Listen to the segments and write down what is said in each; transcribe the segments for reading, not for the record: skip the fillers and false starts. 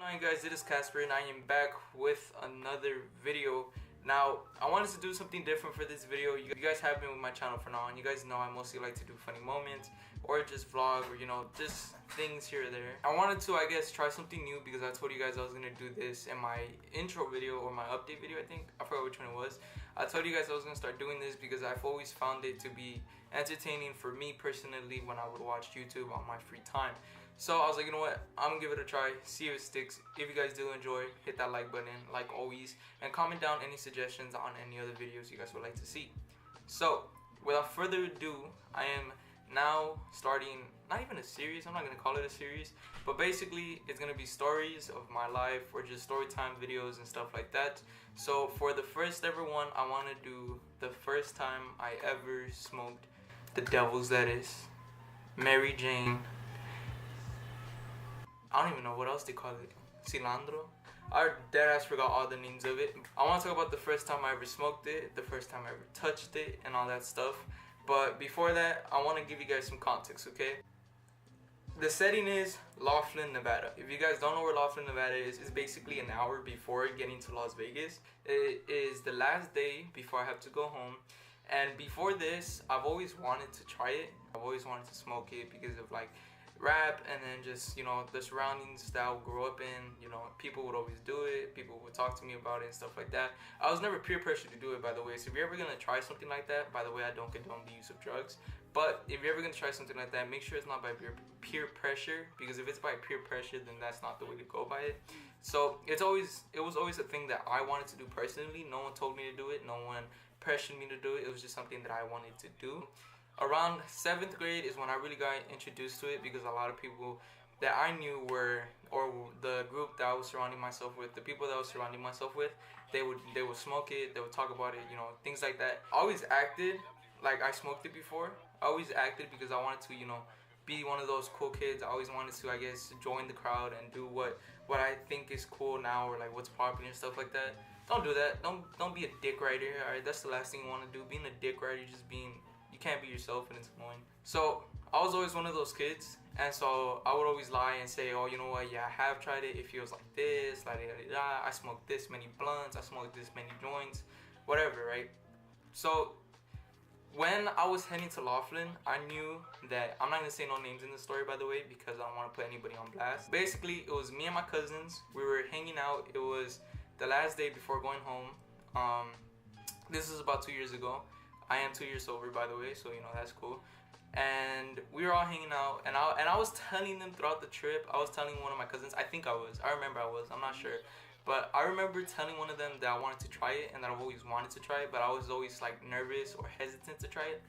Hi guys, it is Casper and I am back with another video. Now, I wanted to do something different for this video. You guys have been with my channel for now and you guys know I mostly like to do funny moments or just vlog or just things here or there. I wanted to, I guess, try something new because I told you guys I was going to do this in my intro video or my update video, I think. I forgot which one it was. I told you guys I was going to start doing this because I've always found it to be entertaining for me personally when I would watch YouTube on my free time. So I was like, you know what, I'm gonna give it a try, see if it sticks. If you guys do enjoy, hit that like button like always, and comment down any suggestions on any other videos you guys would like to see. So without further ado, I am now starting, not even a series, I'm not gonna call it a series, but basically it's gonna be stories of my life or just story time videos and stuff like that. So for the first ever one, I want to do the first time I ever smoked the devil's lettuce, Mary Jane. I don't even know what else they call it. Cilantro? I deadass forgot all the names of it. I want to talk about the first time I ever smoked it, the first time I ever touched it, and all that stuff. But before that, I want to give you guys some context, okay? The setting is Laughlin, Nevada. If you guys don't know where Laughlin, Nevada is, it's basically an hour before getting to Las Vegas. It is the last day before I have to go home. And before this, I've always wanted to try it. I've always wanted to smoke it because of like rap and then just the surroundings that I grew up in. People would always do it, people would talk to me about it and stuff like that. I was never peer pressured to do it, by the way. So if you're ever gonna try something like that, by the way, I don't condone the use of drugs, but if you're ever gonna try something like that, make sure it's not by peer pressure, because if it's by peer pressure, then that's not the way to go by it. So it was always a thing that I wanted to do personally. No one told me to do it, no one pressured me to do it. It was just something that I wanted to do. Around 7th grade is when I really got introduced to it, because a lot of people that I knew or the group that I was surrounding myself with, the people that I was surrounding myself with, they would smoke it, they would talk about it, things like that. I always acted like I smoked it before. I always acted because I wanted to, be one of those cool kids. I always wanted to, I guess, join the crowd and do what I think is cool now, or like what's popular and stuff like that. Don't do that. Don't be a dick rider. Alright, that's the last thing you want to do. Being a dick rider, you can't be yourself, and it's annoying. So I was always one of those kids, and so I would always lie and say, oh, you know what, yeah, I have tried it, it feels like this, I smoked this many blunts, I smoked this many joints, whatever, right? So when I was heading to Laughlin, I knew that, I'm not gonna say no names in the story, by the way, because I don't want to put anybody on blast. Basically, it was me and my cousins, we were hanging out. It was the last day before going home. This is about 2 years ago. I am 2 years sober, by the way, so that's cool. And we were all hanging out, and I was telling them throughout the trip. I was telling one of my cousins, I remember I was, I'm not sure, but I remember telling one of them that I wanted to try it and that I've always wanted to try it, but I was always like nervous or hesitant to try it.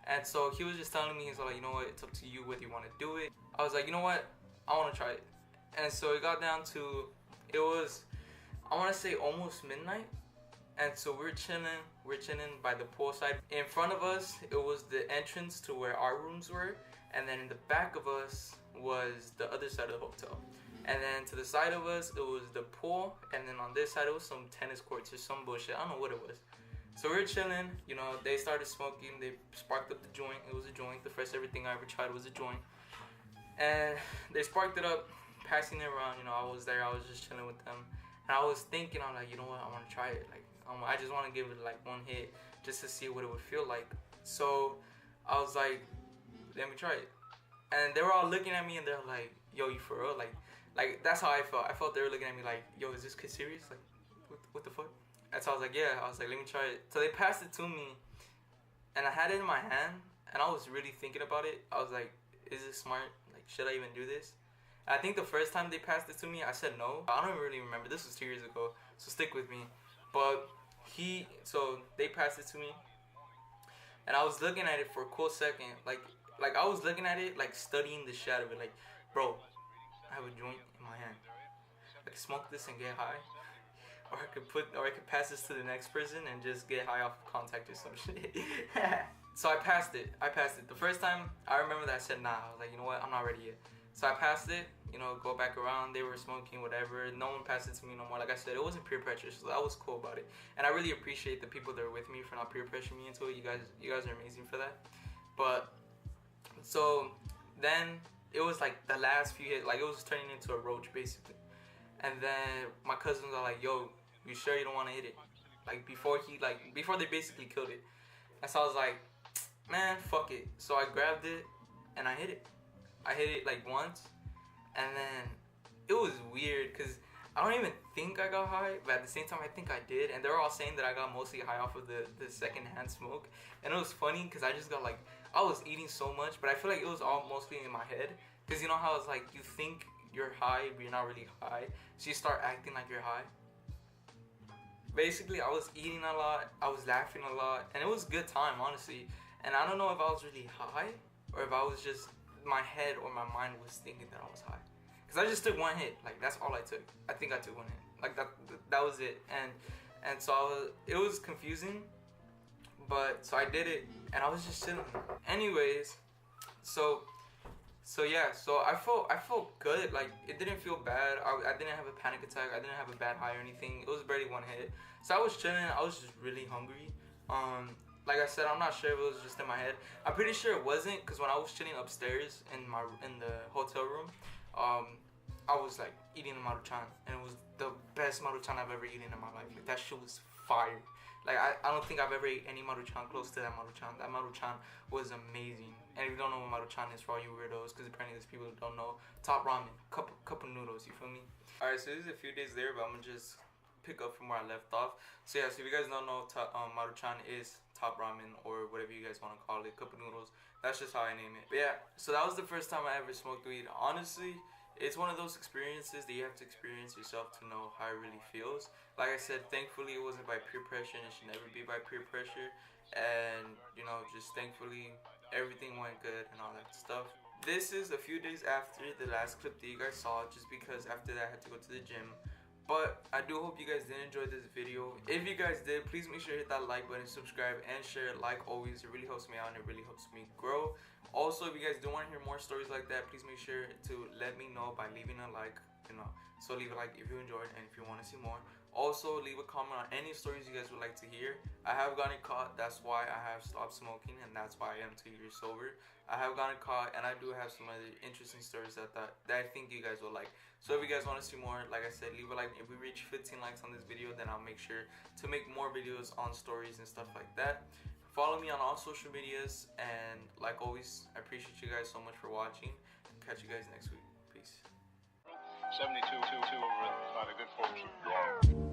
And so he was just telling me, he's like, you know what, it's up to you whether you want to do it. I was like, you know what, I want to try it. And so it got down to, it was, I want to say almost midnight. And so we're chilling by the poolside. In front of us, it was the entrance to where our rooms were, and then in the back of us was the other side of the hotel. And then to the side of us, it was the pool, and then on this side, it was some tennis courts or some bullshit. I don't know what it was. So we were chilling, they started smoking, they sparked up the joint. It was a joint. The first everything I ever tried was a joint. And they sparked it up, passing it around. I was there, I was just chilling with them. And I was thinking, I'm like, you know what, I want to try it. Like, I just want to give it like one hit just to see what it would feel like. So I was like, let me try it. And they were all looking at me and they're like, yo, you for real? Like that's how I felt. I felt they were looking at me like, yo, is this kid serious? Like, what the fuck? And so I was like, yeah. I was like, let me try it. So they passed it to me, and I had it in my hand, and I was really thinking about it. I was like, is this smart? Like, should I even do this? I think the first time they passed it to me, I said no. I don't really remember. This was 2 years ago, so stick with me. But so they passed it to me, and I was looking at it for a cool second. Like I was looking at it, like studying the shit out of it. Like, bro, I have a joint in my hand. I could smoke this and get high, or I could pass this to the next person and just get high off of contact or some shit. So I passed it. The first time, I remember that I said nah. I was like, you know what, I'm not ready yet. So I passed it, go back around. They were smoking, whatever. No one passed it to me no more. Like I said, it wasn't peer pressure, so that was cool about it. And I really appreciate the people that are with me for not peer pressuring me into it. You guys are amazing for that. But so then it was like the last few hits, like it was turning into a roach basically. And then my cousins are like, yo, you sure you don't want to hit it? Like before they basically killed it. And so I was like, man, fuck it. So I grabbed it and I hit it. I hit it like once, and then it was weird because I don't even think I got high, but at the same time I think I did. And they were all saying that I got mostly high off of the secondhand smoke. And it was funny because I just got like, I was eating so much, but I feel like it was all mostly in my head. Because you know how it's like you think you're high, but you're not really high. So you start acting like you're high. Basically, I was eating a lot, I was laughing a lot, and it was a good time, honestly. And I don't know if I was really high, or if I was just, my head or my mind was thinking that I was high. Because I just took one hit, like that's all I took. I think I took one hit, like that was it. And so it was confusing, but so I did it, and I was just chilling. Anyways, so yeah, so I felt good. Like it didn't feel bad. I didn't have a panic attack. I didn't have a bad high or anything. It was barely one hit. So I was chilling. I was just really hungry. Like I said, I'm not sure if it was just in my head. I'm pretty sure it wasn't, because when I was chilling upstairs in the hotel room, I was like eating a Maruchan, and it was the best Maruchan I've ever eaten in my life. Like that shit was fire. Like I don't think I've ever ate any Maruchan close to that Maruchan. That Maruchan was amazing. And if you don't know what Maruchan is, for all you weirdos, because apparently there's people who don't know, top ramen, cup of noodles. You feel me? All right, so this is a few days there, but I'm gonna just pick up from where I left off. So yeah, so if you guys don't know, Maruchan is top ramen, or whatever you guys want to call it, cup of noodles. That's just how I name it. But yeah, so that was the first time I ever smoked weed. Honestly, it's one of those experiences that you have to experience yourself to know how it really feels. Like I said, thankfully it wasn't by peer pressure, and it should never be by peer pressure. And you know, just thankfully everything went good and all that stuff. This is a few days after the last clip that you guys saw, just because after that I had to go to the gym. But I do hope you guys did enjoy this video. If you guys did, please make sure to hit that like button, subscribe, and share. Like always, it really helps me out and it really helps me grow. Also, if you guys do want to hear more stories like that, please make sure to let me know by leaving a like, you know. So leave a like if you enjoyed and if you want to see more. Also, leave a comment on any stories you guys would like to hear. I have gotten caught, that's why I have stopped smoking, and that's why I am 2 years sober. I have gotten caught, and I do have some other interesting stories that I think you guys will like. So if you guys want to see more, like I said, leave a like. If we reach 15 likes on this video, then I'll make sure to make more videos on stories and stuff like that. Follow me on all social medias, and like always, I appreciate you guys so much for watching. Catch you guys next week. Peace. 72 over by the good folks.